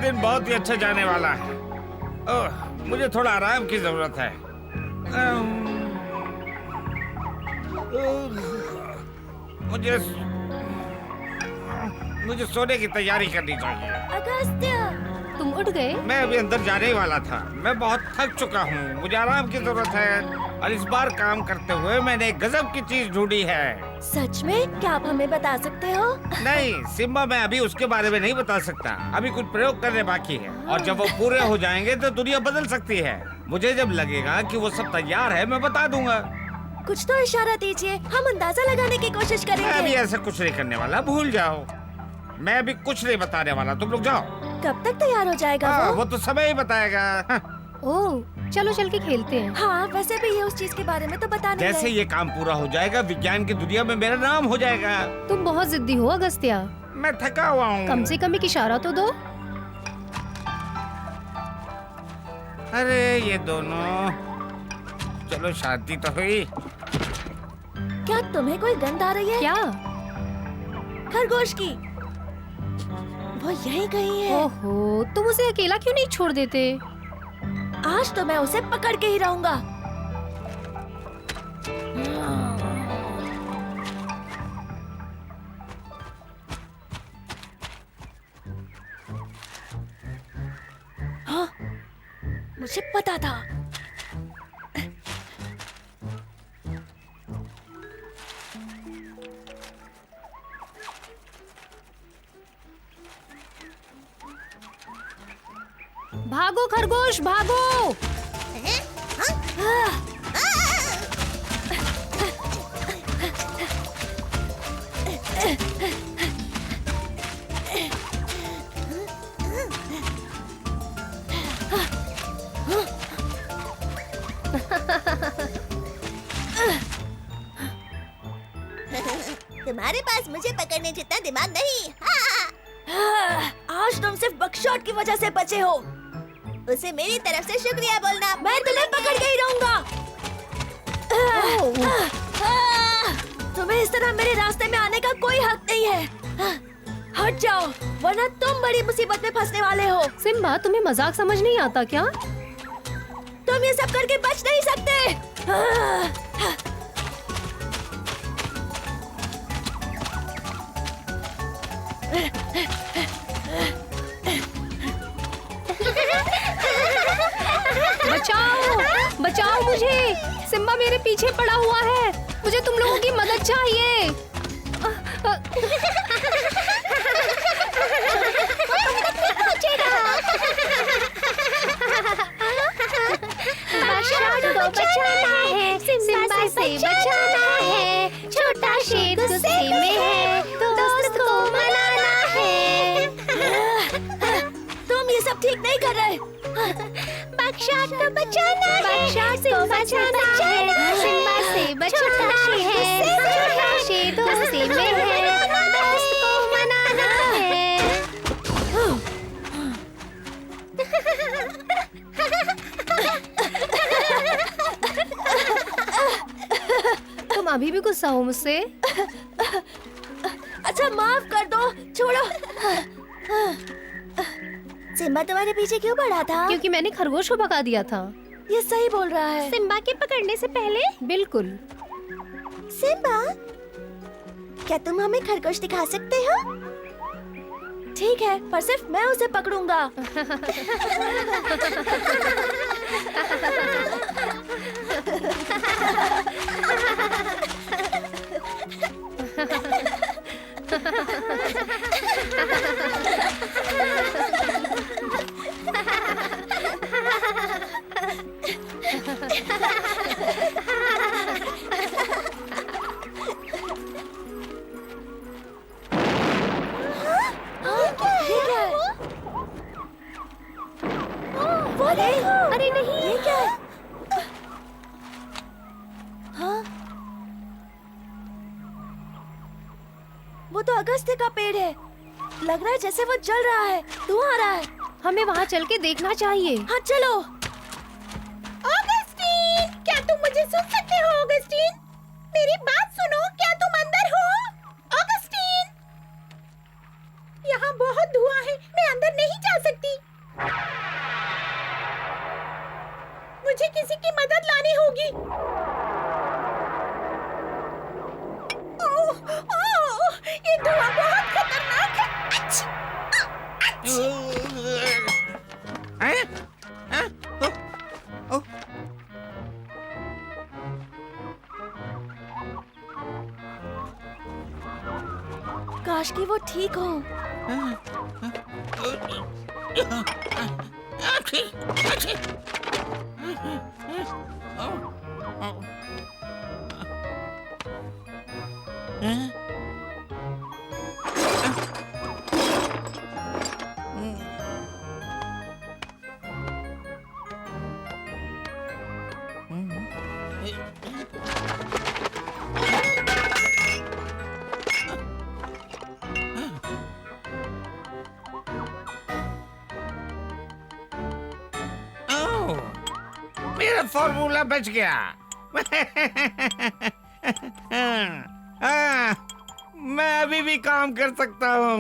दिन बहुत ही अच्छा जाने वाला है। ओह, मुझे थोड़ा आराम की जरूरत है। मुझे सोने की तैयारी करनी चाहिए। अगस्त्य, तुम उठ गए? मैं अभी अंदर जाने ही वाला था। मैं बहुत थक चुका हूँ, मुझे आराम की जरूरत है। और इस बार काम करते हुए मैंने एक गजब की चीज ढूंढी है। सच में? क्या आप हमें बता सकते हो? नहीं सिम्बा, मैं अभी उसके बारे में नहीं बता सकता। अभी कुछ प्रयोग करने बाकी है और जब वो पूरे हो जाएंगे तो दुनिया बदल सकती है। मुझे जब लगेगा कि वो सब तैयार है मैं बता दूंगा। कुछ तो इशारा दीजिए, हम अंदाजा लगाने की कोशिश मैं अभी करेंगे। ऐसा कुछ नहीं करने वाला, भूल जाओ। मैं अभी कुछ नहीं बताने वाला, तुम लोग जाओ। कब तक तैयार हो जाएगा वो तो समय ही बताएगा। ओह, चलो चल के खेलते हैं। हाँ, वैसे भी ये उस चीज के बारे में तो बता नहीं जैसे रहे। ये काम पूरा हो जाएगा विज्ञान की दुनिया में मेरा नाम हो जाएगा। तुम बहुत जिद्दी हो अगस्त्या। मैं थका हुआ हूँ। कम से कम एक इशारा तो दो। अरे ये दोनों, चलो शांति तो हुई। क्या तुम्हें कोई गंध आ रही है? क्या? खरगोश की। वो यहीं कहीं है। ओहो, तुम उसे अकेला क्यों नहीं छोड़ देते? आज तो मैं उसे पकड़ के ही रहूंगा। हाँ, मुझे पता था। भागो खरगोश, भागो! तुम्हारे पास मुझे पकड़ने जितना दिमाग नहीं। आज तुम सिर्फ बकशॉट की वजह से बचे हो। उसे मेरी तरफ से शुक्रिया बोलना। मैं तुम्हें पकड़ के ही रहूंगा। तुम्हें इस तरह मेरे रास्ते में आने का कोई हक नहीं है। हट जाओ, वरना तुम बड़ी मुसीबत में फंसने वाले हो। सिम्बा, तुम्हें मजाक समझ नहीं आता क्या? तुम ये सब करके बच नहीं सकते। बचाओ, बचाओ मुझे! सिम्बा मेरे पीछे पड़ा हुआ है। मुझे तुम लोगों की मदद चाहिए। बकशॉट को बचाना है, सिम्बा से बचाना है। छोटा शेर गुस्से में है, दोस्त को मनाना है। तुम ये सब ठीक नहीं कर रहे। बकशॉट को बचाना है, बकशॉट को बचाना है। सिम्बा से बचाना है, छोटा शेर गुस्से में है, दोस्त को मनाना है। तुम अभी भी गुस्सा हो मुझसे? अच्छा माफ कर दो, छोड़ो। सिम्बा तुम्हारे पीछे क्यों पड़ा था? क्योंकि मैंने खरगोश को भगा दिया था। ये सही बोल रहा है। सिम्बा के पकड़ने से पहले? बिल्कुल। सिम्बा, क्या तुम हमें खरगोश दिखा सकते हो? ठीक है, पर सिर्फ मैं उसे पकड़ूंगा। अरे नहीं, ये क्या है? हाँ? वो तो अगस्त्य का पेड़ है। लग रहा है जैसे वो जल रहा है, धुआं आ रहा है। हमें वहाँ चल के देखना चाहिए। हाँ चलो। ऑगस्टीन, क्या तुम मुझे सुन सकते हो? ऑगस्टीन, मेरी बात सुनो। क्या तुम अंदर हो? ऑगस्टीन, यहाँ बहुत धुआं है, मैं अंदर नहीं जा सकती। काश कि वो ठीक हो। ओह, मेरा फॉर्मूला बच गया। मैं अभी भी काम कर सकता हूँ,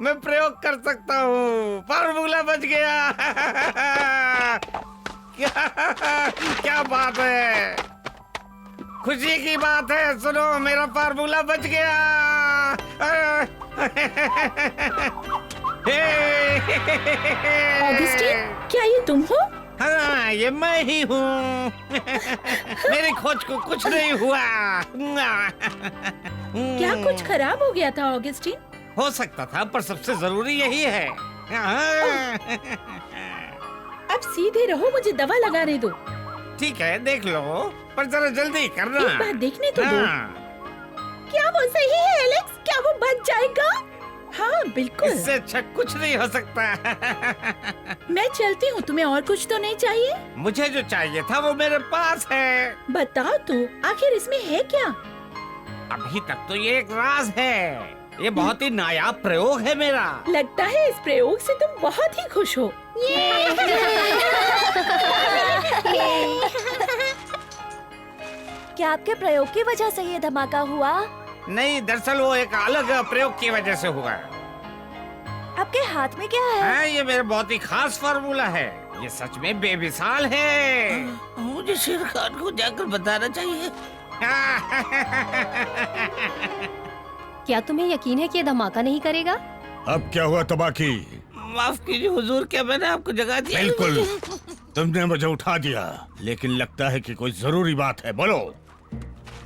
मैं प्रयोग कर सकता हूँ, फॉर्मूला बच गया। क्या बात है, खुशी की बात है। सुनो, मेरा फार्मूला बच गया। ऑगस्टीन, क्या ये तुम हो? हाँ, ये मैं ही हूँ। मेरी खोज को कुछ नहीं हुआ। क्या कुछ खराब हो गया था ऑगस्टीन? हो सकता था, पर सबसे जरूरी यही है। अब सीधे रहो, मुझे दवा लगाने दो। ठीक है, देख लो, पर जरा जल्दी करना। एक बार देखने तो दो। हाँ, क्या वो सही है एलेक्स? क्या वो बच जाएगा? हाँ बिल्कुल। इससे अच्छा कुछ नहीं हो सकता। मैं चलती हूँ, तुम्हें और कुछ तो नहीं चाहिए? मुझे जो चाहिए था वो मेरे पास है। बताओ तो, आखिर इसमें है क्या? अभी तक तो ये एक राज है। ये बहुत ही नायाब प्रयोग है मेरा। लगता है इस प्रयोग से तुम बहुत ही खुश हो। क्या आपके प्रयोग की वजह से ये धमाका हुआ? नहीं, दरअसल वो एक अलग प्रयोग की वजह से हुआ। आपके हाथ में क्या है? हाँ, ये मेरा बहुत ही खास फार्मूला है। ये सच में बेमिसाल है। मुझे शेर खान को जाकर बताना चाहिए। क्या तुम्हें यकीन है कि ये धमाका नहीं करेगा? अब क्या हुआ तबाकी? माफ कीजिए हुजूर, क्या मैंने आपको जगा दिया? बिल्कुल, तुमने मुझे उठा दिया, लेकिन लगता है कि कोई जरूरी बात है। बोलो।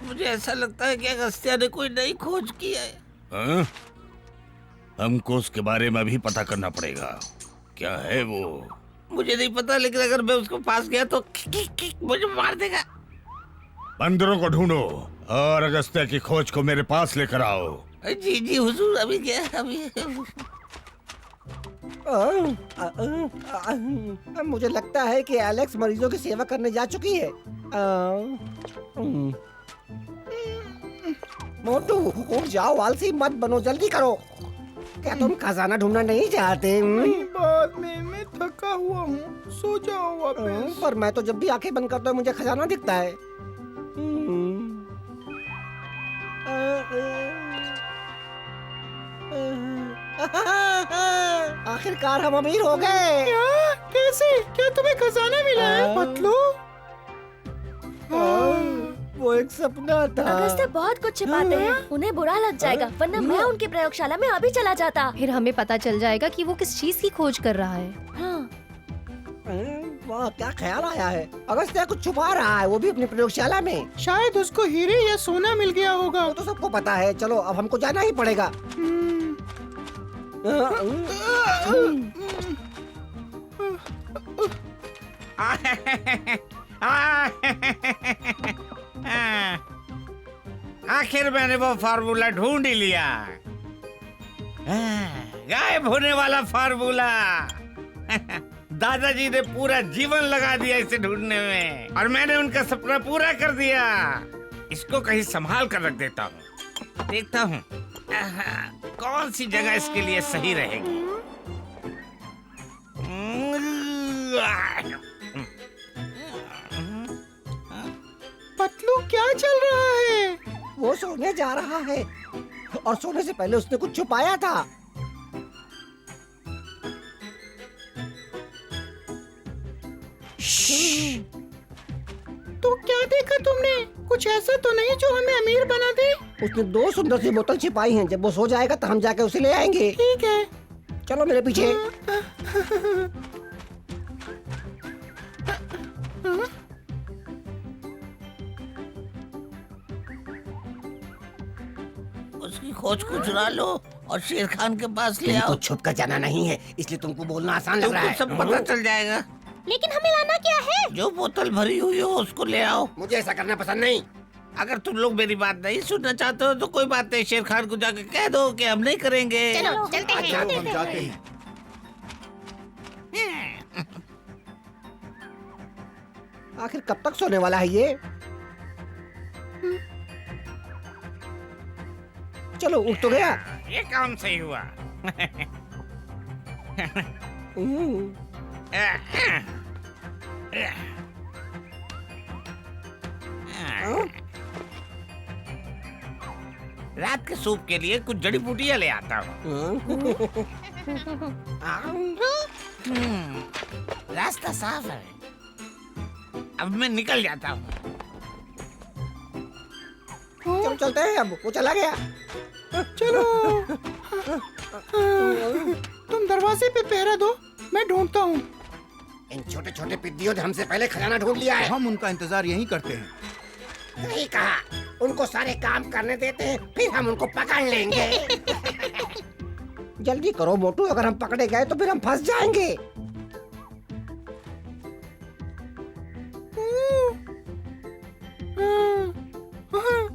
मुझे ऐसा लगता है कि अगस्त्या ने कोई नई खोज की है। हाँ? हमको उसके बारे में भी पता करना पड़ेगा। क्या है वो? मुझे नहीं पता, लेकिन अगर मैं उसके पास गया तो मुझे मार देगा। बंदरों को ढूंढो और अगस्त्या की खोज को मेरे पास लेकर आओ। जी जी हुजूर, अभी क्या अभी। मुझे लगता है कि एलेक्स मरीजों की सेवा करने जा चुकी है। मोटू, उठ जाओ, आलसी मत बनो, जल्दी करो। क्या तुम खजाना ढूंढना नहीं चाहते? बाद में मैं थका हुआ हूँ, सो जाओ वापस। पर मैं तो जब भी आंखें बंद करता हूँ मुझे खजाना दिखता है। आखिरकार हम अमीर हो गए। क्या? कैसे? क्या तुम्हें खजाना मिला है पतलू? वो एक सपना था। अगस्त्या बहुत कुछ छिपाते हैं, उन्हें बुरा लग जाएगा, वरना मैं उनकी प्रयोगशाला में अभी चला जाता। फिर हमें पता चल जाएगा कि वो किस चीज की खोज कर रहा है। हाँ। वाह, क्या ख्याल आया है। अगस्त्या कुछ छुपा रहा है, वो भी अपनी प्रयोगशाला में। शायद उसको हीरे या सोना मिल गया होगा। वो तो सबको पता है। चलो, अब हमको जाना ही पड़ेगा। आखिर मैंने वो फार्मूला ढूंढ ही लिया। गायब होने वाला फार्मूला। दादाजी ने पूरा जीवन लगा दिया इसे ढूंढने में, और मैंने उनका सपना पूरा कर दिया। इसको कहीं संभाल कर रख देता हूँ। देखता हूँ कौन सी जगह इसके लिए सही रहेगी। पतलू, क्या चल रहा है? वो सोने जा रहा है, और सोने से पहले उसने कुछ छुपाया था। तो क्या देखा तुमने? कुछ ऐसा तो नहीं जो हमें अमीर बना दे? उसने 2 सुंदर सी बोतल छिपाई हैं। जब वो सो जाएगा तो हम जाके उसे ले आएंगे। ठीक है। चलो मेरे पीछे। उसकी खोज को चुरा लो। और शेर खान के पास ले तुमको आओ। छुप कर जाना नहीं है, इसलिए तुमको बोलना आसान लग रहा तुमको है। सब पता चल जाएगा। लेकिन हमें लाना क्या है? जो बोतल भरी हुई हो उसको ले आओ। मुझे ऐसा करना पसंद नहीं। अगर तुम लोग मेरी बात नहीं सुनना चाहते हो तो कोई बात नहीं, शेर खान को जाके कह दो कि हम नहीं करेंगे। चलो चलते हैं। हम जाते हैं। आखिर कब तक सोने वाला है ये? चलो उठ तो गया। ये काम सही हुआ। हम्म, रात के सूप के लिए कुछ जड़ी बूटियां ले आता हूँ। रास्ता साफ है, अब मैं निकल जाता हूँ। चलो चलते हैं, अब वो चला गया। चलो तुम दरवाजे पे पहरा दो, मैं ढूंढता हूँ। इन छोटे छोटे पिद्दियों ने हमसे पहले खजाना ढूंढ लिया है। हम उनका इंतजार यहीं करते हैं। सही कहा, उनको सारे काम करने देते हैं, फिर हम उनको पकड़ लेंगे। जल्दी करो मोटू, अगर हम पकड़े गए तो फिर हम फंस जाएंगे।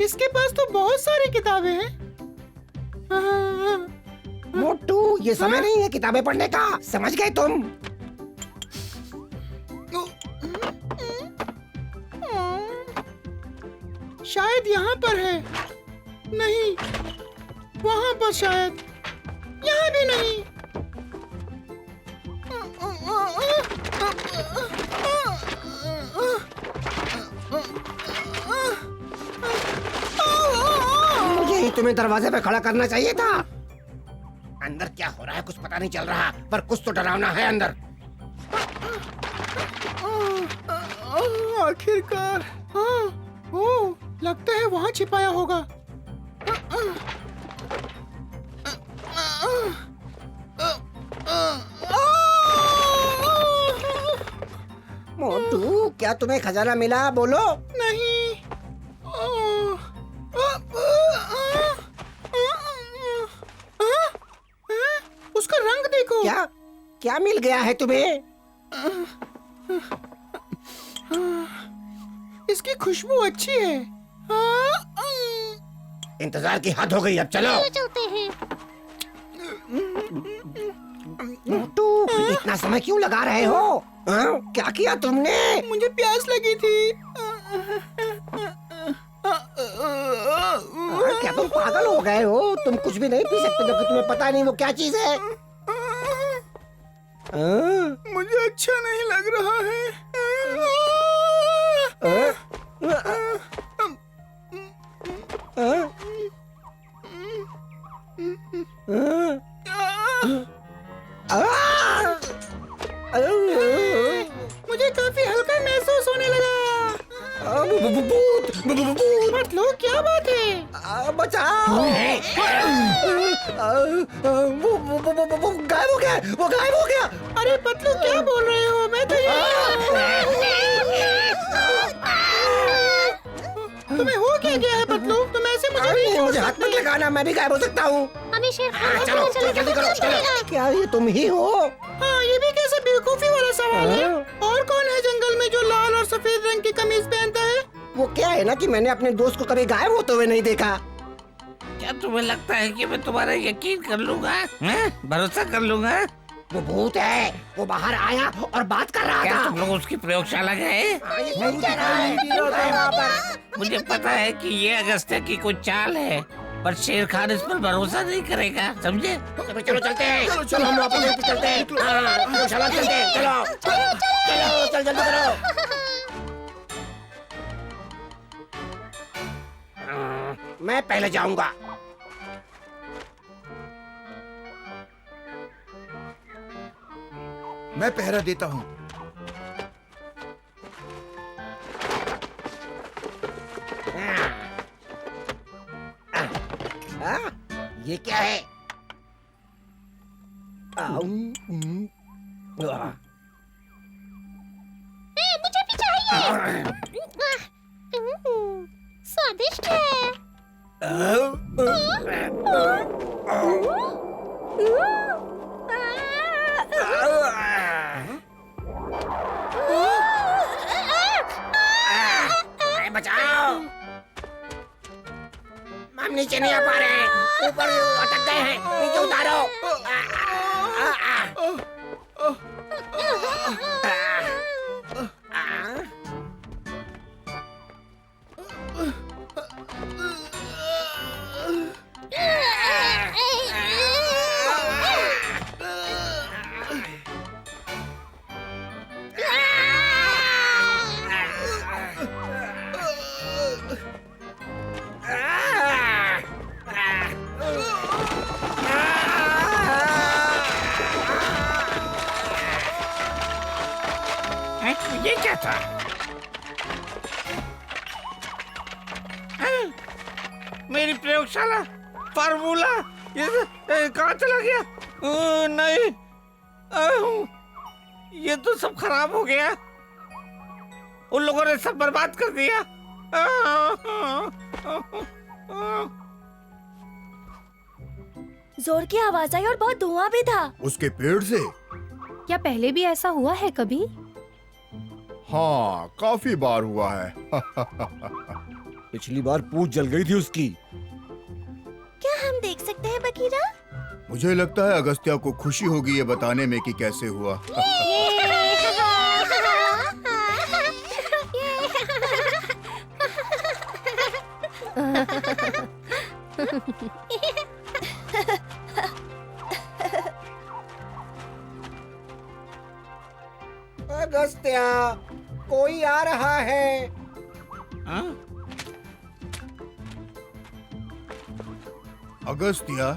इसके पास तो बहुत सारी किताबें हैं। मोटू, ये समय नहीं है किताबें पढ़ने का, समझ गए तुम? शायद यहाँ पर है, नहीं वहाँ पर शायद, यहाँ भी नहीं। मुझे ही तुम्हें दरवाजे पे खड़ा करना चाहिए था। अंदर क्या हो रहा है कुछ पता नहीं चल रहा, पर कुछ तो डरावना है अंदर। आखिरकार, हाँ, ओ, लगता है वहाँ छिपाया होगा। मोटू, क्या तुम्हें खजाना मिला? बोलो। नहीं। उसका रंग देखो। क्या क्या मिल गया है तुम्हें? इसकी खुशबू अच्छी है। इंतजार की हद हो गई, अब चलो। चलते हैं। मोटू, इतना समय क्यों लगा रहे हो? हाँ? क्या किया तुमने? मुझे प्यास लगी थी। क्या तुम पागल हो गए हो? तुम कुछ भी नहीं पी सकते जबकि तुम्हें पता नहीं वो क्या चीज है। मुझे अच्छा नहीं लग रहा है। मुझे काफी हल्का महसूस होने लगा। मतलब क्या बात है? बचाओ! वो गायब हो गया, वो गायब हो गया। अरे पतलू, क्या बोल रहे हो? मैं तो तुम्हें हो क्या गया है पतलू? तुम ऐसे मुझे नहीं छोड़ मुझे हाथ मत लगाना, मैं भी गायब हो सकता हूँ। हमें शेर खान को चलो पता चला जल्दी तो करो, क्या करेगा? चलो। क्या ये तुम ही हो? हाँ, ये भी कैसे बेवकूफी वाला सवाल है। और कौन है जंगल में जो लाल और सफेद रंग की कमीज पहनता है? वो क्या है ना कि मैंने अपने दोस्त को कभी गायब होते हुए नहीं देखा। क्या तुम्हें लगता है कि मैं तुम्हारा यकीन कर लूंगा? हैं? भरोसा कर लूंगा? वो भूत है, वो बाहर आया और बात कर रहा क्या था। तुम लोग उसकी प्रयोगशाला गए? हाँ, ये सही कह रहा है। वहाँ पर। मुझे पता है कि ये अगस्त्य की कोई चाल है, पर शेर खान इस पर भरोसा नहीं करेगा, समझे? चलो चलते हैं, चलो हम वापस यहीं पे चलते हैं। हाँ, प्रयोगशाला चलते हैं, चलो चलो चल जल्दी करो। मैं पहले जाऊंगा। मैं पहरा देता हूँ। ये क्या है? मुझे भी चाहिए। स्वादिष्ट है। बचाओ, हम नीचे नहीं आ पा रहे हैं, ऊपर अटक गए हैं, नीचे उतारो। ये क्या था? मेरी प्रयोगशाला, फार्मूला, ये कहाँ चला गया? नहीं, ये तो सब खराब हो गया। उन लोगों ने सब बर्बाद कर दिया। जोर की आवाज आई और बहुत धुआं भी था। उसके पेड़ से? क्या पहले भी ऐसा हुआ है कभी? हाँ, काफी बार हुआ है। पिछली बार पूंछ जल गई थी उसकी। क्या हम देख सकते हैं बकीरा? मुझे लगता है अगस्त्या को खुशी होगी ये बताने में कि कैसे हुआ। अगस्त्या, कोई आ रहा है। अगस्त्या,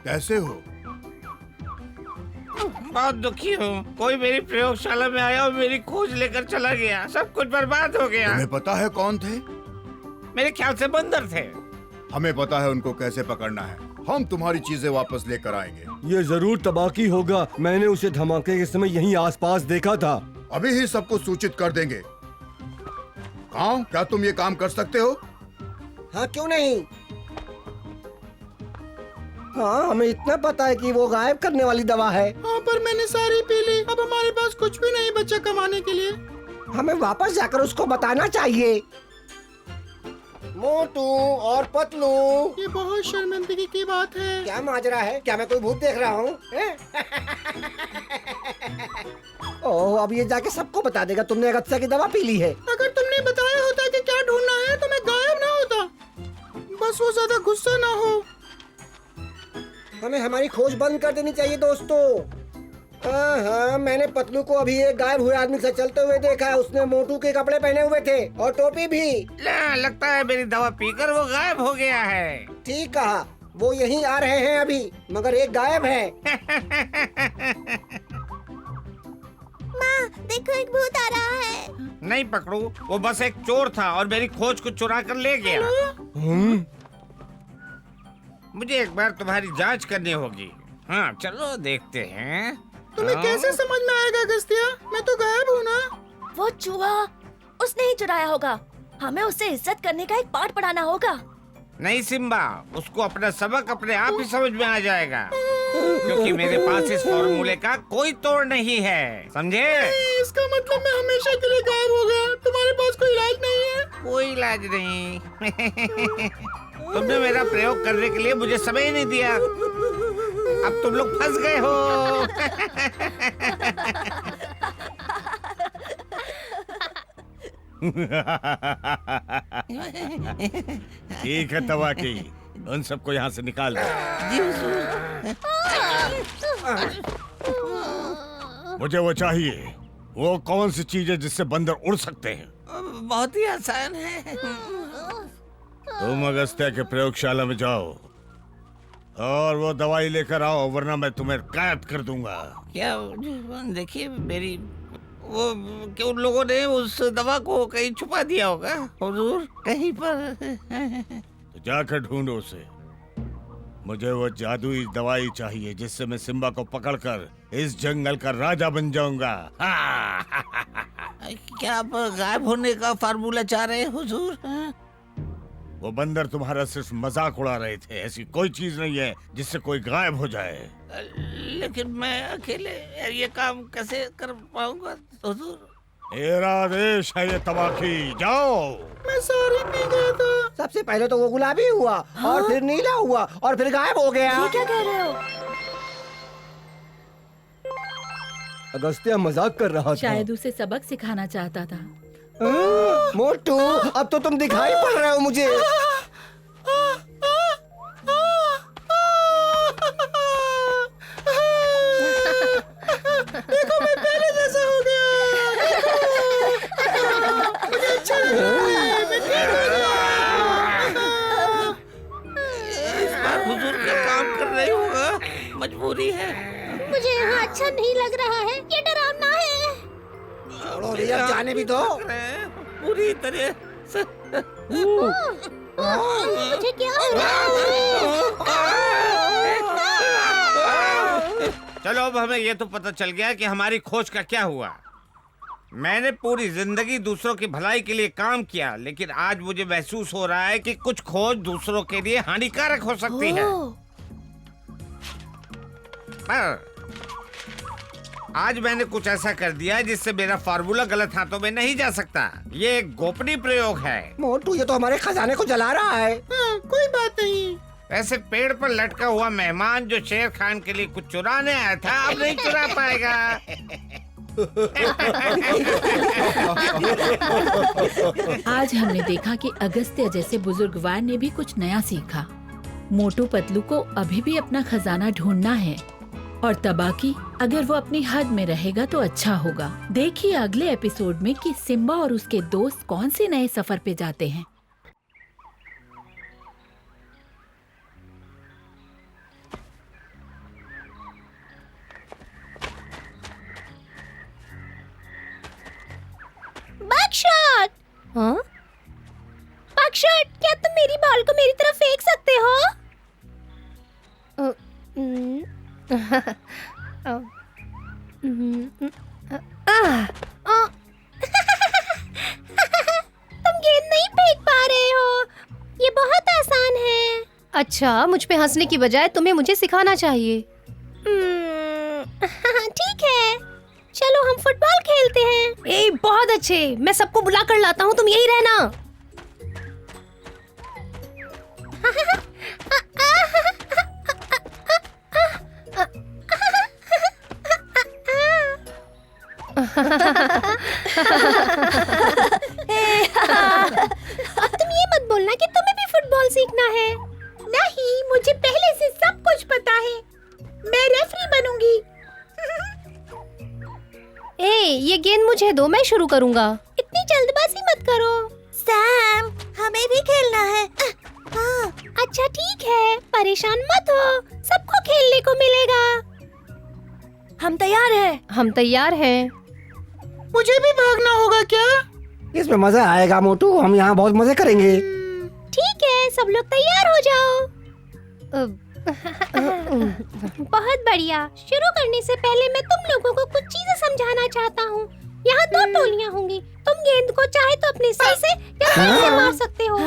कैसे हो? बहुत दुखी हूँ। कोई मेरी प्रयोगशाला में आया और मेरी खोज लेकर चला गया। सब कुछ बर्बाद हो गया। तुम्हें पता है कौन थे? मेरे ख्याल से बंदर थे। हमें पता है उनको कैसे पकड़ना है। हम तुम्हारी चीजें वापस लेकर आएंगे। ये जरूर तबाकी होगा। मैंने उसे धमाके के समय यहीं आसपास देखा था। अभी ही सबको सूचित कर देंगे। कहाँ? क्या तुम ये काम कर सकते हो? हाँ, क्यों नहीं? हाँ, हमें इतना पता है कि वो गायब करने वाली दवा है। हाँ, पर मैंने सारी पी ली। अब हमारे पास कुछ भी नहीं बचा कमाने के लिए। हमें वापस जाकर उसको बताना चाहिए। मोटू और पतलू, ये बहुत शर्मिंदगी की बात है। क्या माजरा है? क्या मैं कोई भूत देख रहा हूँ? ओह, अब ये जाके सबको बता देगा तुमने अगस्त्या की दवा पी ली है। अगर तुमने बताया होता कि क्या ढूंढना है तो मैं गायब ना होता। बस वो ज्यादा गुस्सा ना हो। हमें हमारी खोज बंद कर देनी चाहिए दोस्तों। हाँ, मैंने पतलू को अभी एक गायब हुए आदमी से चलते हुए देखा है। उसने मोटू के कपड़े पहने हुए थे और टोपी भी। लगता है मेरी दवा पीकर वो गायब हो गया है। ठीक कहा, वो यहीं आ रहे हैं अभी, मगर एक गायब है। माँ, देखो एक भूत आ रहा है। नहीं पकड़ू, वो बस एक चोर था और मेरी खोज को चुरा कर ले गया। मुझे एक बार तुम्हारी जांच करनी होगी। हाँ, चलो देखते हैं। तुम्हें कैसे समझ में आएगा अगस्त्या? मैं तो गायब हूँ ना। वो चूहा उसने ही चुराया होगा। हमें उससे इज्जत करने का एक पाठ पढ़ाना होगा। नहीं सिम्बा, उसको अपना सबक अपने आप ही समझ में आ जाएगा, क्योंकि मेरे पास इस फॉर्मूले का कोई तोड़ नहीं है, समझे? इसका मतलब मैं हमेशा के लिए गायब हो गया। तुम्हारे पास कोई इलाज नहीं है? कोई इलाज नहीं। तुमने मेरा प्रयोग करने के लिए मुझे समय ही नहीं दिया। अब तुम लोग फंस गए हो। ठीक है तवाकी, उन सबको यहाँ से निकाल दो। मुझे वो चाहिए। वो कौन सी चीज है जिससे बंदर उड़ सकते हैं? बहुत ही आसान है। तुम अगस्त्या के प्रयोगशाला में जाओ और वो दवाई लेकर आओ, वरना मैं तुम्हें कैद कर दूंगा। क्या? देखिए मेरी वो कि उन लोगों ने उस दवा को कहीं छुपा दिया होगा हुजूर, कहीं पर। तो जाकर ढूंढो उसे। मुझे वो जादुई दवाई चाहिए जिससे मैं सिम्बा को पकड़कर इस जंगल का राजा बन जाऊंगा। क्या आप गायब होने का फार्मूला चाह रहे हैं हुजूर? वो बंदर तुम्हारा सिर्फ मजाक उड़ा रहे थे। ऐसी कोई चीज नहीं है जिससे कोई गायब हो जाए। लेकिन मैं अकेले ये काम कैसे कर पाऊंगा हुजूर? मेरा आदेश है ये तबाकी, जाओ। मैं सॉरी पी गया था। सबसे पहले तो वो गुलाबी हुआ, और फिर नीला हुआ, और फिर गायब हो गया। ये क्या कह रहे हो? अगस्त्या मजाक कर रहा था। शायद उसे सबक सिखाना चाहता था। मोटू, अब तो तुम दिखाई पड़ रहे हो मुझे। देखो मैं पहले जैसा हो गया। मुझे अच्छा लग रहा है, मैं ठीक हो गया। इस बार हुजूर का काम कर रही होगा, मजबूरी है। मुझे यहाँ अच्छा नहीं लग रहा है, ये डरावना है। छोड़ो रे, अब जाने भी दो। पूरी तरह से मुझे क्या हो रहा है? चलो अब हमें ये तो पता चल गया कि हमारी खोज का क्या हुआ। मैंने पूरी जिंदगी दूसरों की भलाई के लिए काम किया, लेकिन आज मुझे महसूस हो रहा है कि कुछ खोज दूसरों के लिए हानिकारक हो सकती है। पर आज मैंने कुछ ऐसा कर दिया जिससे मेरा फार्मूला गलत हाथों में नहीं जा सकता। ये एक गोपनीय प्रयोग है। मोटू, ये तो हमारे खजाने को जला रहा है। हाँ, कोई बात नहीं। वैसे पेड़ पर लटका हुआ मेहमान जो शेर खान के लिए कुछ चुराने आया था, अब नहीं चुरा पाएगा। आज हमने देखा कि अगस्त्य जैसे बुजुर्गवार ने भी कुछ नया सीखा। मोटू पतलू को अभी भी अपना खजाना ढूंढना है, और तबाकी अगर वो अपनी हद में रहेगा तो अच्छा होगा। देखिए अगले एपिसोड में कि सिम्बा और उसके दोस्त कौन से नए सफर पे जाते हैं। बकशॉट! हाँ? बकशॉट, क्या तुम मेरी बॉल को मेरी तरफ फेंक सकते हो? तुम गेंद नहीं फेंक पा रहे हो। ये बहुत आसान है। अच्छा, मुझ पे हंसने की बजाय तुम्हें मुझे सिखाना चाहिए। ठीक है, चलो हम फुटबॉल खेलते हैं। ए, बहुत अच्छे। मैं सबको बुला कर लाता हूँ, तुम यही रहना। अब तुम ये मत बोलना कि तुम्हें भी फुटबॉल सीखना है। नहीं, मुझे पहले से सब कुछ पता है। मैं रेफरी बनूंगी। ए, ये गेंद मुझे दो, मैं शुरू करूँगा। इतनी जल्दबाजी मत करो। सैम, हमें भी खेलना है। हाँ, अच्छा ठीक है, परेशान मत हो, सबको खेलने को मिलेगा। हम तैयार हैं। हम तैयार हैं। मुझे भी भागना होगा क्या? इसमें मजा आएगा मोटू, हम यहाँ बहुत मजे करेंगे। ठीक है, सब लोग तैयार हो जाओ। बहुत बढ़िया। शुरू करने से पहले मैं तुम लोगों को कुछ चीजें समझाना चाहता हूँ। यहाँ दो टोलियाँ होंगी। तुम गेंद को चाहे तो अपने सर से या पैर से मार सकते हो।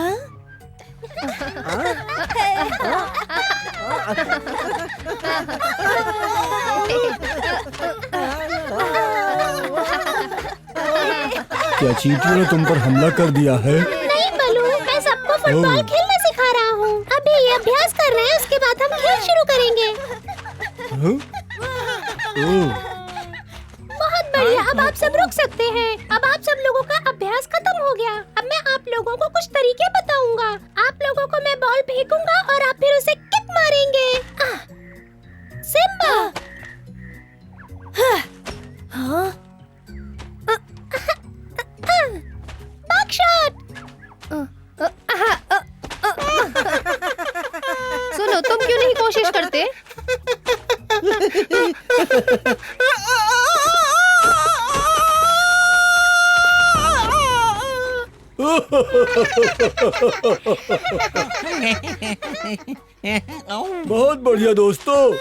क्या चींटियों ने तुम पर हमला कर दिया है? नहीं बलू, मैं सबको फुटबॉल खेलना सिखा रहा हूँ। अभी ये अभ्यास कर रहे हैं, उसके बाद हम खेल शुरू करेंगे। बहुत बढ़िया, अब आप सब रुक सकते हैं। अब आप सब लोगों का अभ्यास खत्म हो गया। अब मैं आप लोगों को कुछ तरीके बताऊंगा। आप लोगों को मैं बॉल फेंकूंगा और आप फिर उसे किक मारेंगे। सिम्बा! बकशॉट! सुनो, तुम क्यों नहीं कोशिश करते? बहुत बढ़िया दोस्तों।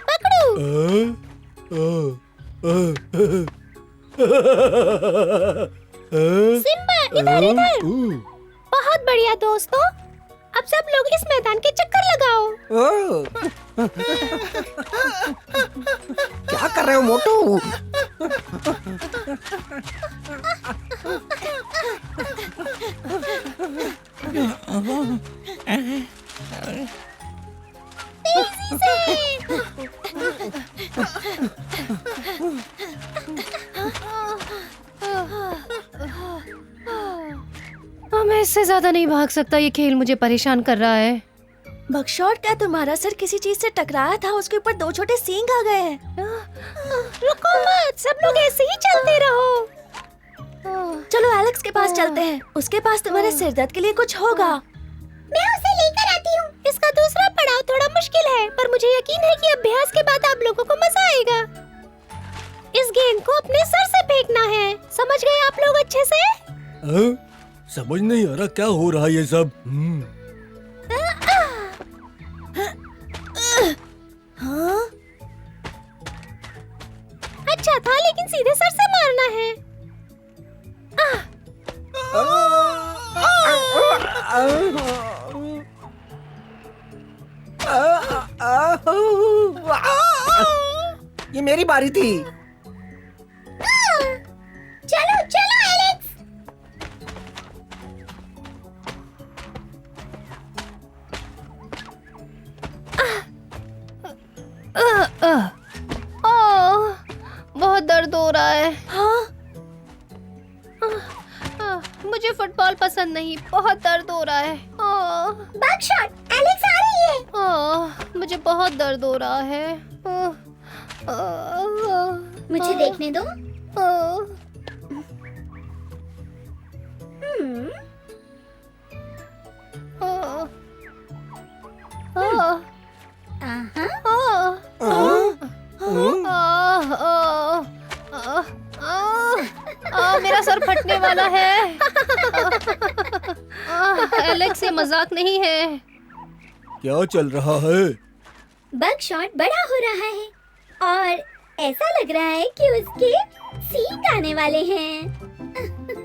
पकड़ो। सिम्बा इधर इधर। बहुत बढ़िया दोस्तों, अब सब लोग इस मैदान के चक्कर लगाओ। क्या कर रहे हो मोटू? तेजी से। मैं इससे ज्यादा नहीं भाग सकता, ये खेल मुझे परेशान कर रहा है। बकशॉट, क्या तुम्हारा सर किसी चीज से टकराया था? उसके ऊपर 2 छोटे सींग आ गए हैं। रुको मत, सब लोग ऐसे ही चलते रहो। चलो एलेक्स के पास चलते हैं, उसके पास तुम्हारे सिर दर्द के लिए कुछ होगा। मैं उसे लेकर आती हूँ। इसका दूसरा पड़ाव थोड़ा मुश्किल है, पर मुझे यकीन है कि अभ्यास के बाद आप लोगों को मजा आएगा। इस गेंद को अपने सर से फेंकना है, समझ गए आप लोग अच्छे से? समझ नहीं आ रहा क्या हो रहा है ये सब। हाँ? अच्छा था, लेकिन सीधे सर से मारना है। ये मेरी बारी थी। चलो चलो एलेक्स। बहुत दर्द हो रहा है। हाँ? मुझे फुटबॉल पसंद नहीं, बहुत दर्द हो रहा है। बकशॉट, एलेक्स आ रही है। मुझे बहुत दर्द हो रहा है। मुझे देखने दो। मेरा सर फटने वाला है। एलेक्स, ये मजाक नहीं है। क्या चल रहा है? बकशॉट बड़ा हो रहा है और ऐसा लग रहा है कि उसके सींग आने वाले हैं।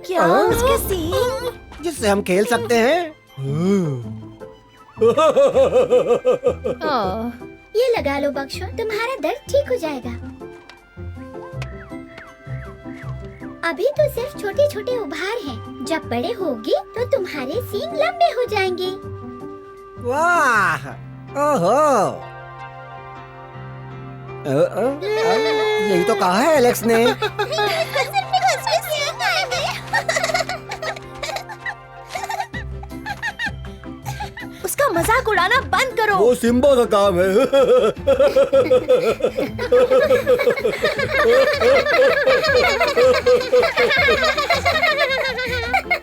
क्या उसके सींग? जिससे हम खेल सकते हैं। ये लगा लो बकशॉट, तुम्हारा दर्द ठीक हो जाएगा। अभी तो सिर्फ छोटे छोटे उभार हैं, जब बड़े होगी तो तुम्हारे सींग लंबे हो जाएंगे। वाह, ओहो, यही तो कहा है एलेक्स ने। उसका मजाक उड़ाना बंद करो। वो सिम्बा का काम है।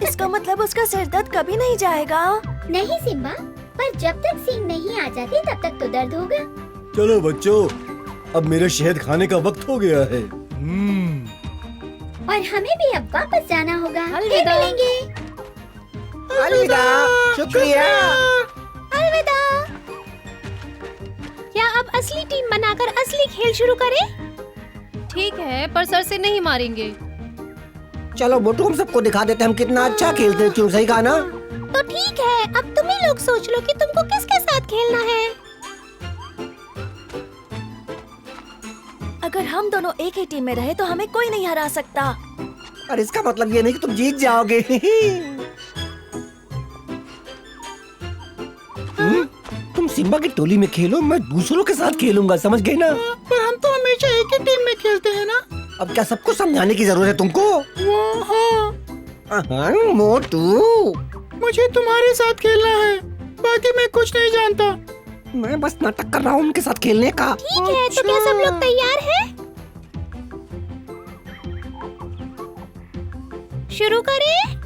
इसका मतलब उसका सिर दर्द कभी नहीं जाएगा। नहीं सिम्बा, पर जब तक सींग नहीं आ जाती तब तक तो दर्द होगा। चलो बच्चों, अब मेरे शहद खाने का वक्त हो गया है। और हमें भी अब वापस जाना होगा। फिर अलविदा। मिलेंगे। अलविदा, शुक्रिया। अलविदा। क्या अब असली टीम बनाकर असली खेल शुरू करें? ठीक है, पर सर से नहीं मारेंगे। चलो मोटू, हम सबको दिखा देते हैं हम कितना अच्छा खेलते हैं। क्यों, सही कहा ना? तो ठीक है, अब तुम ही लोग सोच लो कि तुमको किसके साथ खेलना है। अगर हम दोनों एक ही टीम में रहे तो हमें कोई नहीं हरा सकता। और इसका मतलब ये नहीं कि तुम जीत जाओगे। तुम सिम्बा की टोली में खेलो, मैं दूसरों के साथ खेलूंगा, समझ गए ना? पर हम तो हमेशा एक ही टीम में खेलते हैं ना। अब क्या सबको समझाने की जरूरत है तुमको? हाँ, मोटू, मुझे तुम्हारे साथ खेलना है, बाकी मैं कुछ नहीं जानता। मैं बस नाटक कर रहा हूँ उनके साथ खेलने का। ठीक है, तो क्या सब लोग तैयार हैं? शुरू करें?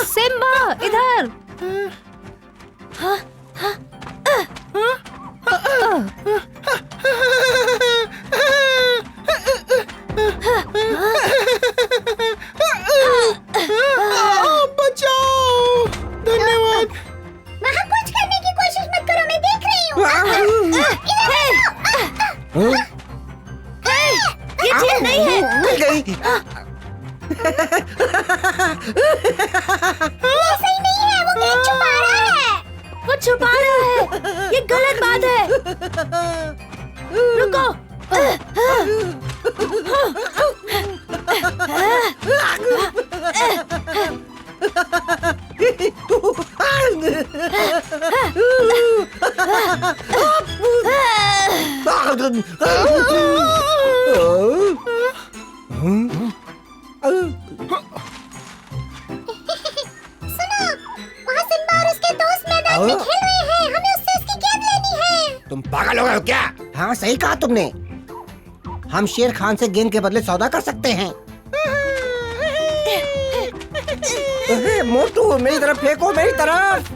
सिम्बा, इधर। ये चीज नहीं है। मिल गई। ये सही नहीं है, वो गेंद छुपा रहा है। वो छुपा रहा है, ये गलत बात है। रुको। सुनो, वहाँ सिम्बा और उसके दोस्त मैदान में खेल रहे हैं। हमें उससे उसकी गेंद लेनी है। तुम पागल हो गए हो क्या? हाँ सही कहा तुमने। हम शेर खान से गेंद के बदले सौदा कर सकते हैं। मोटू मेरी तरफ फेंको, मेरी तरफ।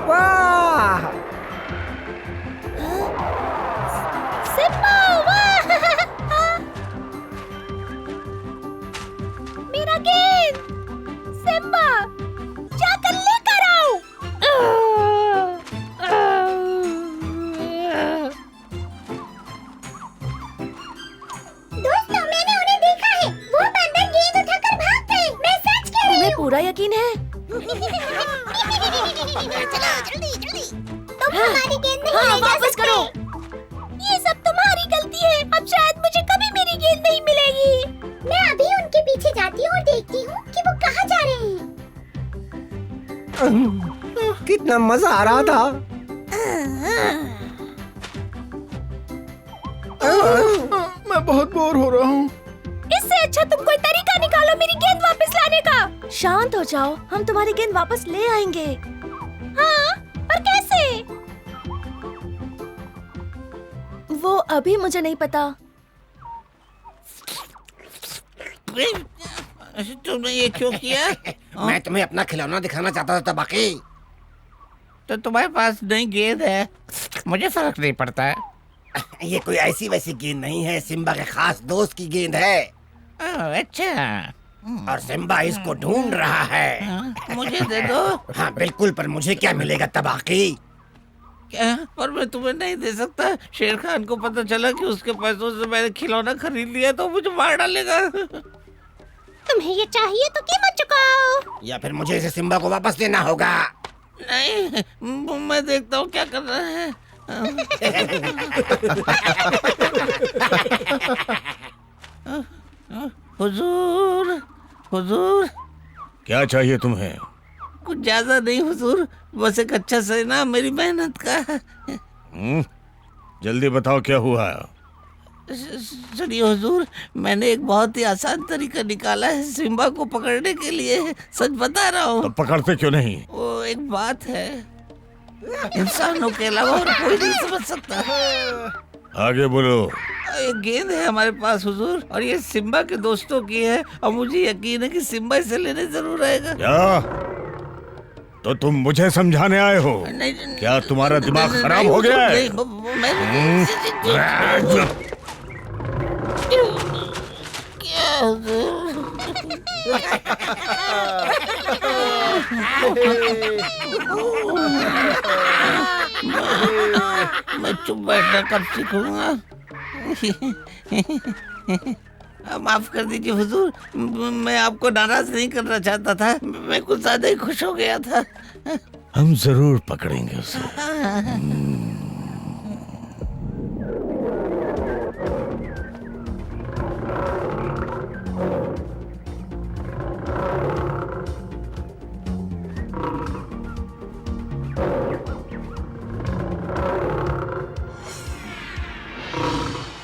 वाह! सिम्बा, वाह! मेरा गेंद। सिम्बा, जाकर लेकर आओ। दोस्तों, मैंने उन्हें देखा है। वो बंदर गेंद उठाकर भाग गए। मैं सच कह रही हूँ। तुम्हें पूरा यकीन है? चलो जल्दी जल्दी। तुम हमारी गेंद नहीं ले जा सकते। ये सब तुम्हारी गलती है। अब शायद मुझे कभी मेरी गेंद नहीं मिलेगी। मैं अभी उनके पीछे जाती हूँ और देखती हूँ कि वो कहाँ जा रहे हैं। कितना मजा आ रहा था। मैं बहुत बोर हो रहा हूँ। इससे अच्छा तुम कोई तरीका निकालो मेरी गेंद वापस लाने का। शांत हो जाओ, हम तुम्हारी गेंद वापस ले आएंगे। हाँ, पर कैसे? वो अभी मुझे नहीं पता। तुमने ये क्यों किया? मैं तुम्हें अपना खिलौना दिखाना चाहता था तबाकी। तो तुम्हारे पास नई गेंद है, मुझे फर्क नहीं पड़ता है। ये कोई ऐसी वैसी गेंद नहीं है, सिम्बा के खास दोस्त की गेंद है। अच्छा। और सिम्बा इसको ढूंढ रहा है। मुझे दे दो। हाँ बिल्कुल, पर मुझे क्या मिलेगा तबाकी? क्या? पर मैं तुम्हें नहीं दे सकता। शेर खान को पता चला कि उसके पैसों से मैंने खिलौना खरीद लिया तो मुझे मार डालेगा। तुम्हें ये चाहिए तो कीमत चुकाओ। या फिर मुझे इसे सिम्बा को वापस देना होगा। नहीं, मैं देखता हूँ क्या कर रहा है। हुजूर, हुजूर। क्या चाहिए तुम्हें? कुछ ज्यादा नहीं हुजूर, बस एक अच्छा सा इनाम मेरी मेहनत का। जल्दी बताओ क्या हुआ? सुनिए हुजूर, मैंने एक बहुत ही आसान तरीका निकाला है सिम्बा को पकड़ने के लिए। सच बता रहा हूँ। तो पकड़ते क्यों नहीं? वो एक बात है, इंसानों के अलावा और कोई नहीं समझ सकता। आगे बोलो। एक गेंद है हमारे पास हुजूर, और ये सिम्बा के दोस्तों की है, और मुझे यकीन है कि सिम्बा इसे लेने जरूर आएगा। क्या? तो तुम मुझे समझाने आए हो? क्या तुम्हारा दिमाग खराब हो गया है? मैं चुप बैठना कब सीखूंगा? माफ कर दीजिए हुजूर, मैं आपको नाराज नहीं करना चाहता था। मैं कुछ ज्यादा ही खुश हो गया था। हम जरूर पकड़ेंगे उसे।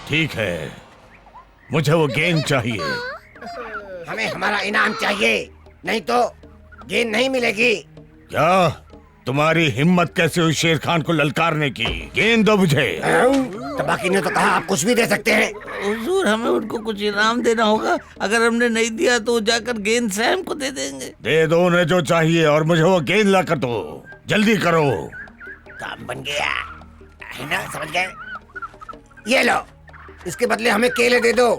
ठीक है, मुझे वो गेंद चाहिए। हमें हमारा इनाम चाहिए, नहीं तो गेंद नहीं मिलेगी। क्या? तुम्हारी हिम्मत कैसे हुई शेर खान को ललकारने की? गेंद दो मुझे। तबाकी ने तो कहा आप कुछ भी दे सकते हैं। हुजूर, हमें उनको कुछ इनाम देना होगा। अगर हमने नहीं दिया तो जाकर गेंद सैम को दे देंगे। दे दो उन्हें जो चाहिए और मुझे वो गेंद ला कर दो। जल्दी करो। काम बन गया है ना, समझ गए? ये लो, इसके बदले हमें केले दे दो।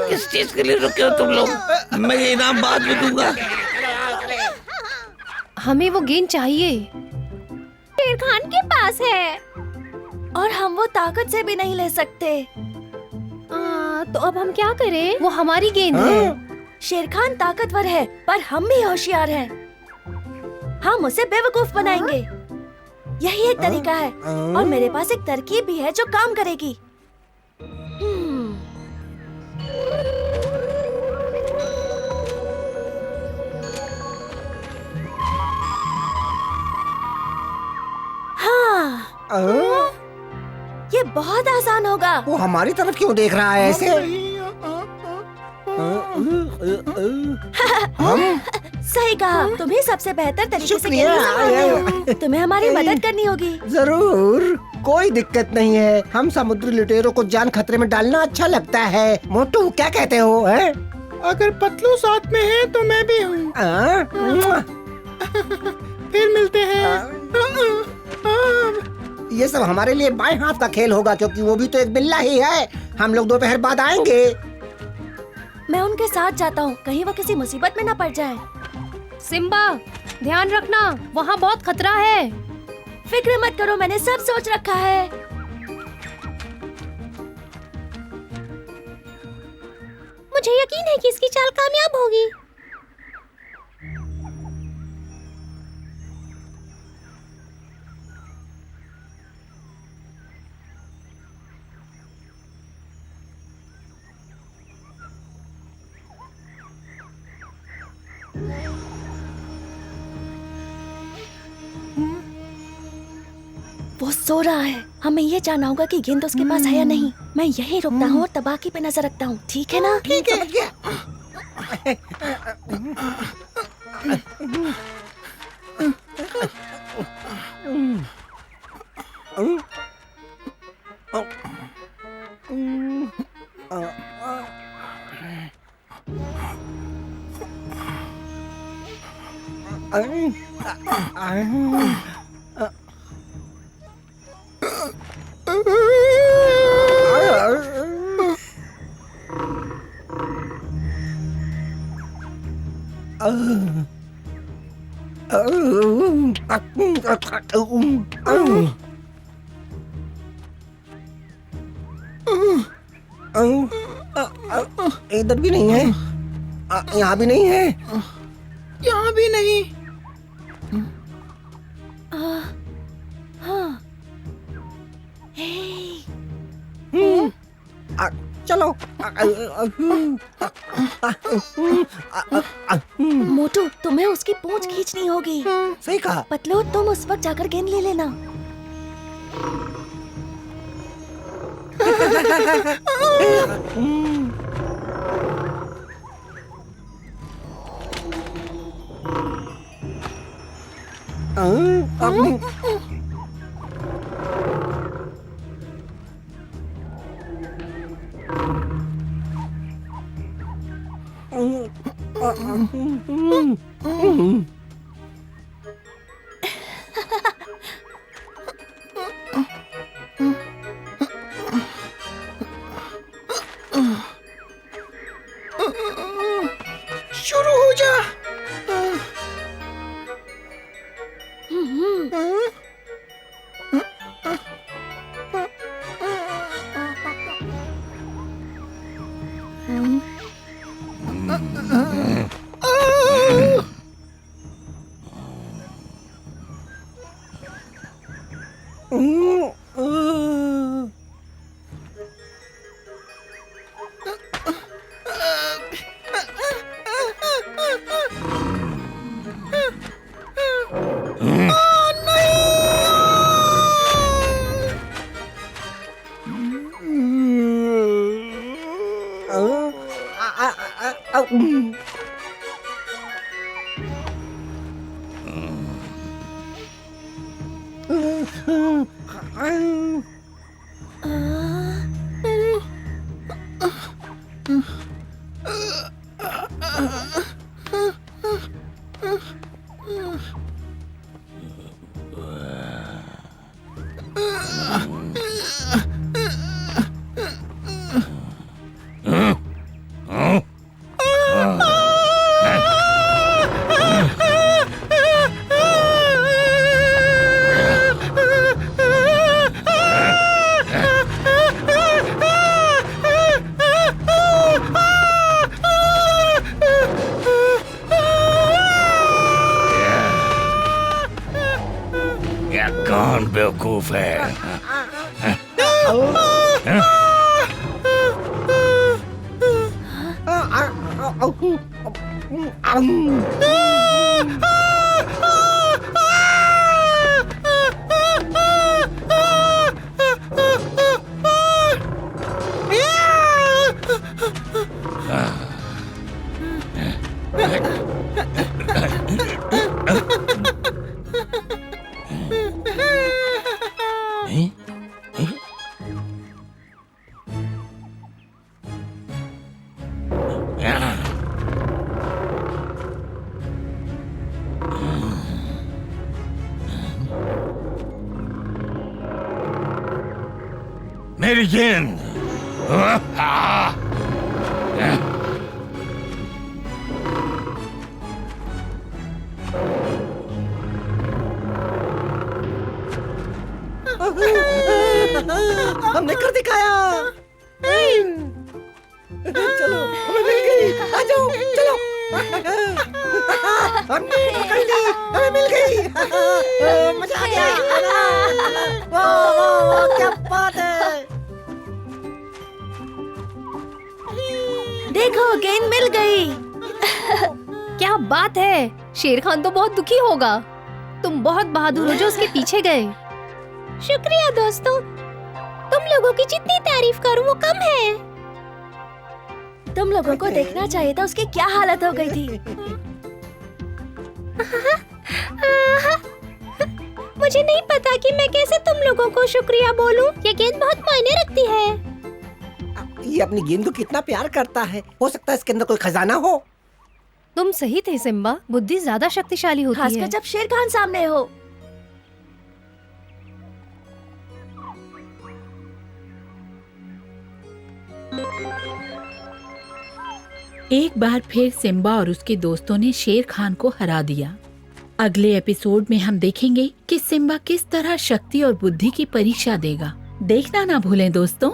किस चीज के लिए रुके हो तुम लोग? मैं ये इनाम बाद में दूंगा। हमें वो गेंद चाहिए। शेर खान के पास है और हम वो ताकत से भी नहीं ले सकते। तो अब हम क्या करें? वो हमारी गेंद है। शेर खान ताकतवर है पर हम भी होशियार हैं। हम उसे बेवकूफ बनाएंगे। यही एक तरीका है और मेरे पास एक तरकीब भी है जो काम करेगी। ये बहुत आसान होगा। वो हमारी तरफ क्यों देख रहा है ऐसे? सही कहा, तुम्हें सबसे बेहतर तरीके से खेलना सिखाऊंगी। तुम्हें हमारी मदद करनी होगी। जरूर, कोई दिक्कत नहीं है। हम समुद्री लुटेरों को जान खतरे में डालना अच्छा लगता है। मोटू क्या कहते हो? है? अगर पतलू साथ में है तो मैं भी हूँ। फिर मिलते हैं। ये सब हमारे लिए बाएं हाथ का खेल होगा क्योंकि वो भी तो एक बिल्ला ही है। हम लोग दोपहर बाद आएंगे। मैं उनके साथ जाता हूँ, कहीं वो किसी मुसीबत में न पड़ जाए। सिम्बा, ध्यान रखना, वहाँ बहुत खतरा है। फिक्र मत करो, मैंने सब सोच रखा है। मुझे यकीन है कि इसकी चाल कामयाब होगी। वो सो रहा है। हमें ये जानना होगा कि गेंद उसके पास है या नहीं। मैं यही रुकता हूँ और तबाकी पे नजर रखता हूँ, ठीक है ना? ठीक है, समझ गया। इधर भी नहीं है, यहाँ भी नहीं है, यहाँ भी नहीं। चलो। मोटू, तुम्हें उसकी पूंछ खींचनी होगी। सही कहा। पतलू, तुम उस वक्त जाकर गेंद ले लेना। शुरू हो जा। क्या कौन बेवकूफ है? मेरी गेंद। हमने कर दिखाया। चलो हमें मिल गई, आ जाओ चलो। हमने पकड़ ली, हमें मिल गई। मजा आ गया। वाह वाह क्या बात है। देखो गेंद मिल गई। क्या बात है, शेर खान तो बहुत दुखी होगा। तुम बहुत बहादुर हो जो उसके पीछे गए। शुक्रिया दोस्तों, तुम लोगों की जितनी तारीफ करूं वो कम है। तुम लोगों को देखना चाहिए था उसकी क्या हालत हो गई थी। मुझे नहीं पता कि मैं कैसे तुम लोगों को शुक्रिया बोलूं। ये गेंद बहुत मायने रखती है। ये अपनी गेंद को कितना प्यार करता है। हो सकता है इसके अंदर कोई खजाना हो। तुम सही थे सिम्बा, बुद्धि ज्यादा शक्तिशाली होती खासकर है। जब शेर खान सामने हो। एक बार फिर सिम्बा और उसके दोस्तों ने शेर खान को हरा दिया। अगले एपिसोड में हम देखेंगे कि सिम्बा किस तरह शक्ति और बुद्धि की परीक्षा देगा। देखना ना भूलें दोस्तों।